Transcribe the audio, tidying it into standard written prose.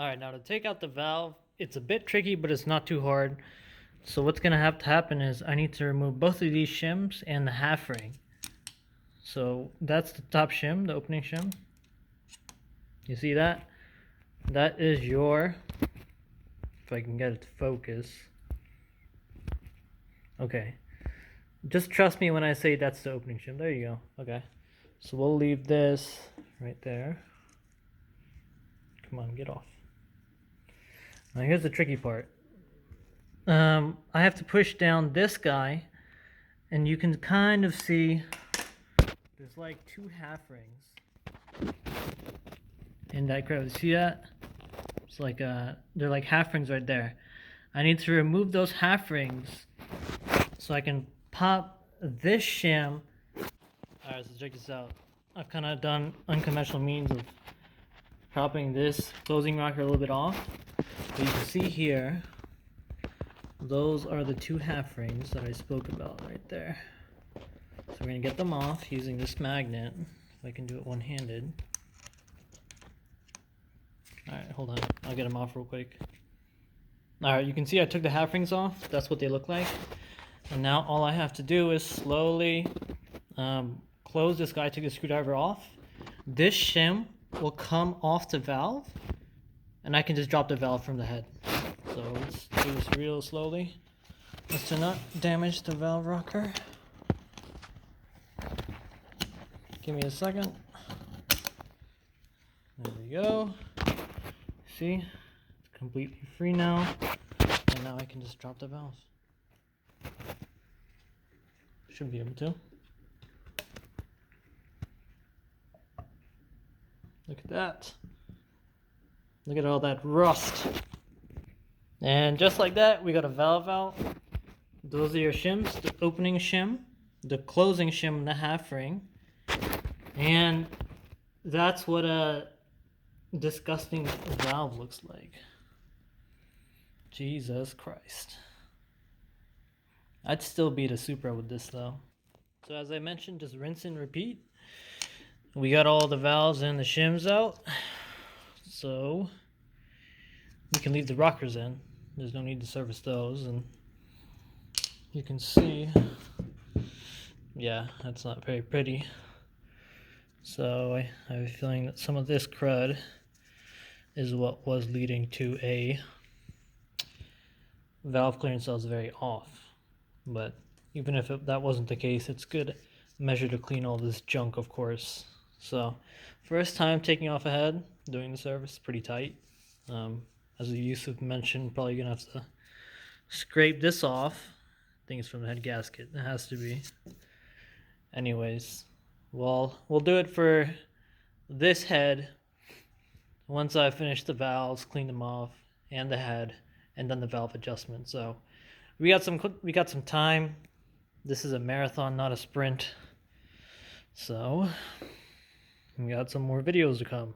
Alright, now to take out the valve, it's a bit tricky, but it's not too hard. So what's going to have to happen is I need to remove both of these shims and the half ring. So that's the top shim, the opening shim. You see that? That is your, if I can get it to focus. Okay. Just trust me when I say that's the opening shim. There you go. Okay. So we'll leave this right there. Come on, get off. Now here's the tricky part. I have to push down this guy, and you can kind of see there's like two half rings in that crevice. See that? It's like they're like half rings right there. I need to remove those half rings so I can pop this shim. Alright, so check this out. I've kind of done unconventional means of popping this closing rocker a little bit off. But you can see here, those are the two half rings that I spoke about right there. So we're going to get them off using this magnet. If I can do it one-handed. Alright, hold on. I'll get them off real quick. Alright, you can see I took the half rings off. That's what they look like. And now all I have to do is slowly close this guy, take the screwdriver off. This shim will come off the valve, and I can just drop the valve from the head. So let's do this real slowly, just to not damage the valve rocker. Give me a second. There we go. See, it's completely free now, and now I can just drop the valve. Should be able to. Look at that. Look at all that rust. And just like that, we got a valve out. Those are your shims, the opening shim, the closing shim, and the half ring. And that's what a disgusting valve looks like. Jesus Christ. I'd still beat a Supra with this though. So as I mentioned, just rinse and repeat. We got all the valves and the shims out. So we can leave the rockers in. There's no need to service those, and you can see, yeah, that's not very pretty. So I have a feeling that some of this crud is what was leading to a valve clearance that was very off. But even if that wasn't the case, it's good measure to clean all this junk, of course. So first time taking off a head, doing the service, pretty tight. As Yusuf mentioned, probably gonna have to scrape this off. I think it's from the head gasket. It has to be. Anyways, well, we'll do it for this head once I finish the valves, clean them off, and the head, and then the valve adjustment. So we got some time. This is a marathon, not a sprint. So we got some more videos to come.